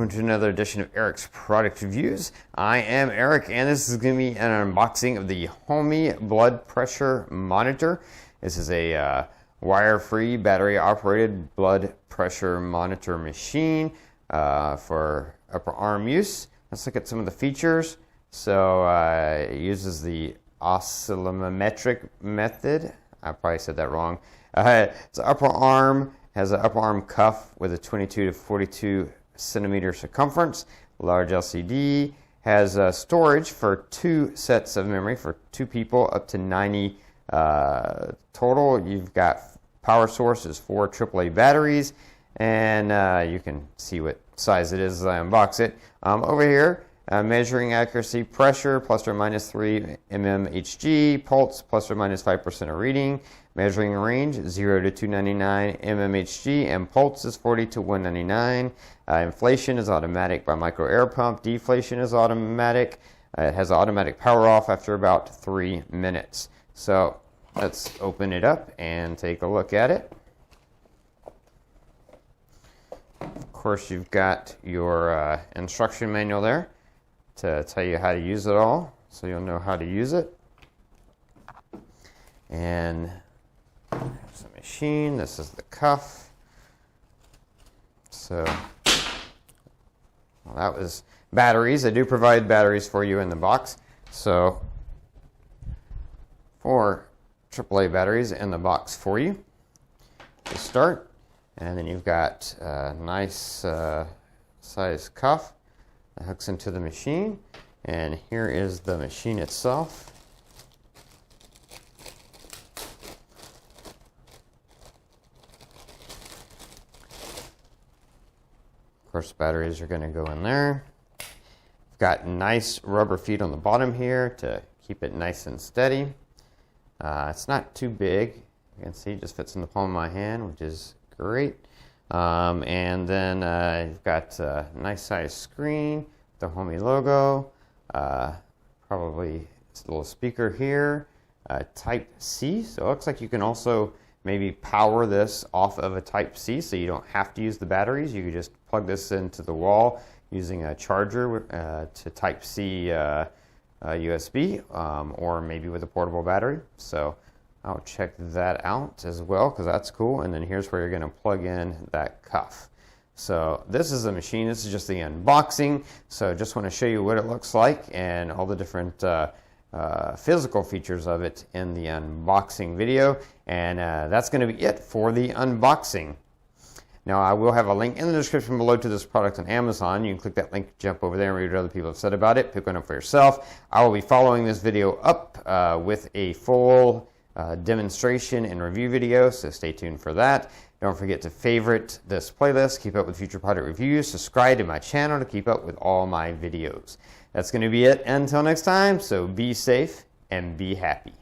welcome to another edition of Eric's Product Reviews. I am Eric, and this is going to be an unboxing of the Homiee blood pressure monitor. This is a wire-free, battery-operated blood pressure monitor machine for upper arm use. Let's look at some of the features. So it uses the oscillometric method. I probably said that wrong. It's upper arm. Has an upper arm cuff with a 22 to 42 centimeter circumference, large LCD, has storage for 2 sets of memory for 2 people, up to 90 total. You've got power source is 4 AAA batteries, and you can see what size it is as I unbox it. Over here, measuring accuracy, pressure, plus or minus 3 mmHg, pulse, plus or minus 5% of reading, measuring range, 0 to 299 mmHg, and pulse is 40 to 199. Inflation is automatic by micro air pump, deflation is automatic. It has automatic power off after about 3 minutes. So let's open it up and take a look at it. Of course, you've got your instruction manual there to tell you how to use it all, so you'll know how to use it. And there's the machine. This is the cuff. So well, that was batteries. I do provide batteries for you in the box. So 4 AAA batteries in the box for you to start. And then you've got a nice size cuff that hooks into the machine. And here is the machine itself. Of course, batteries are going to go in there. We've got nice rubber feet on the bottom here to keep it nice and steady. It's not too big. You can see it just fits in the palm of my hand, which is great. And then you've got a nice size screen, the Homiee logo, probably a little speaker here, Type C. So it looks like you can also maybe power this off of a Type C, so you don't have to use the batteries. You can just plug this into the wall using a charger to Type C USB, or maybe with a portable battery. So I'll check that out as well, because that's cool. And then here's where you're going to plug in that cuff. So this is the machine. This is just the unboxing. So just want to show you what it looks like and all the different physical features of it in the unboxing video. And that's going to be it for the unboxing. Now, I will have a link in the description below to this product on Amazon. You can click that link, jump over there, and read what other people have said about it. Pick one up for yourself. I will be following this video up with a full demonstration and review video, so stay tuned for that. Don't forget to favorite this playlist, keep up with future product reviews, subscribe to my channel to keep up with all my videos. That's going to be it until next time, so be safe and be happy.